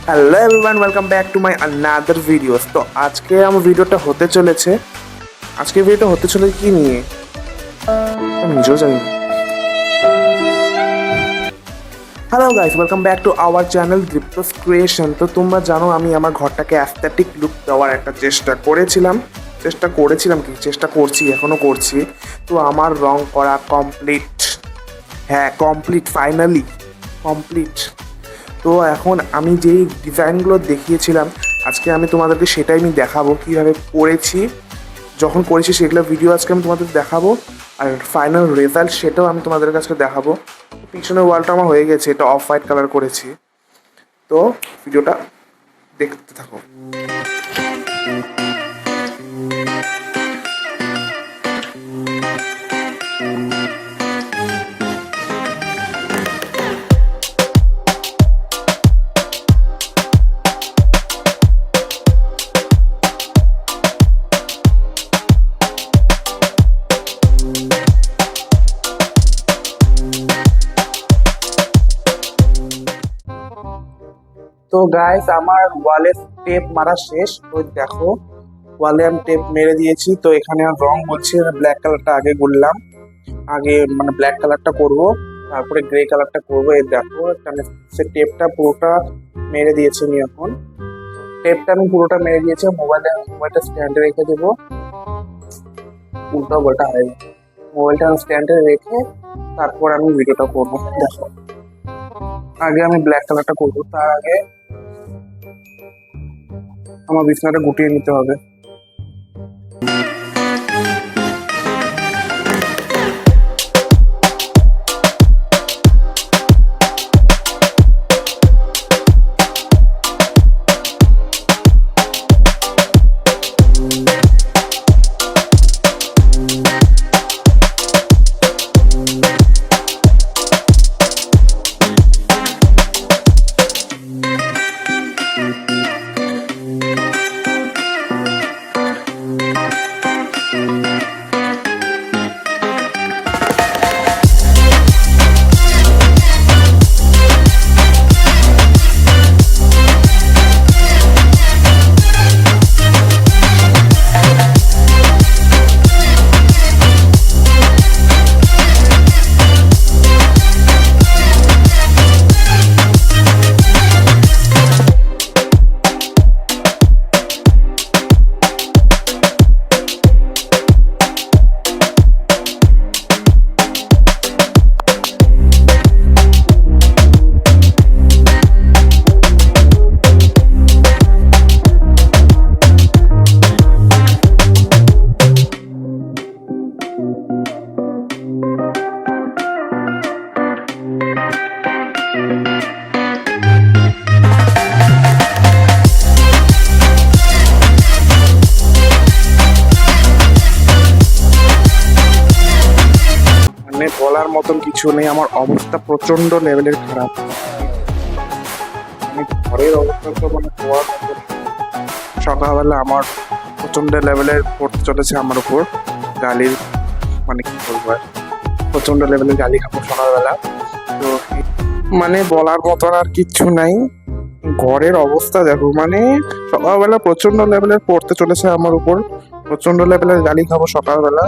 Hello everyone, welcome back to my another videos. তো আজকে আমার ভিডিওটা হতে চলেছে কি নিয়ে আমি নিজেও জানি না। Hello guys, welcome back to our channel দীপ্তস ক্রিয়েশন। তো তোমরা জানো আমি আমার ঘরটাকে অ্যাস্থেটিক লুক দেওয়ার একটা চেষ্টা করছি, এখনও করছি। তো আমার রং করা কমপ্লিট, ফাইনালি কমপ্লিট। তো এখন আমি যেই ডিজাইনগুলো দেখিয়েছিলাম আজকে আমি তোমাদেরকে সেটাই দেখাবো, কীভাবে করেছি, যখন করেছি সেগুলো ভিডিও আজকে আমি তোমাদের দেখাবো। আর ফাইনাল রেজাল্ট সেটাও আমি তোমাদের কাছে দেখাবো। পিছনের ওয়ালটা আমার হয়ে গেছে, এটা অফ হোয়াইট কালার করেছি। তো ভিডিওটা দেখতে থাকো। তো গাইস, আমার ওয়ালে টেপ মারা শেষ। ওই দেখো, ওয়ালে আমি টেপ মেরে দিয়েছি। তো এখানে আর রং বলছি, ব্ল্যাক কালারটা আগে করলাম, ব্ল্যাক কালারটা করব, তারপরে গ্রে কালারটা করবো। এই দেখো, এখানে সে টেপটা পুরোটা মেরে দিয়েছি আমি। এখন পুরোটা মেরে দিয়েছি। মোবাইলটা স্ট্যান্ডে রেখে দেবো। উল্টো গোলটা হয়ে যাবে। মোবাইলটা স্ট্যান্ডে রেখে তারপর আমি ভিডিওটা করবো। দেখো, আগে আমি ব্ল্যাক কালারটা করবো, তার আগে আমার বিছানাটা গুটিয়ে নিতে হবে। বলার মতন কিছু নেই, আমার অবস্থা প্রচন্ড লেভেলের খারাপ। ঘরের অবস্থা তো সকালবেলা আমার প্রচন্ড লেভেলের পড়তে চলেছে আমার উপর গালির, কি বলবো, প্রচন্ড লেভেলের গালি খাবো সকালবেলা। তো বলার মতন আর কিচ্ছু নাই। ঘরের অবস্থা দেখো, সকালবেলা প্রচন্ড লেভেলের পড়তে চলেছে আমার উপর, প্রচন্ড লেভেলের গালি খাবো সকালবেলা।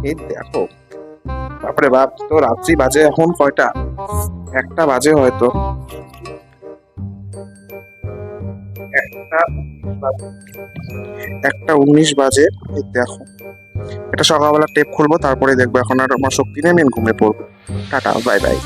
এই দেখো, তারপরে বাপ, তো রাত্রি বাজে এখন কয়টা, 1টা বাজে হয়তো, 1:19 বাজে। দেখো, এটা সকালবেলা টেপ খুলবো, তারপরে দেখবো। এখন আর আমার শক্তি নেই, আমি ঘুমিয়ে পড়বো। Tata, bye bye.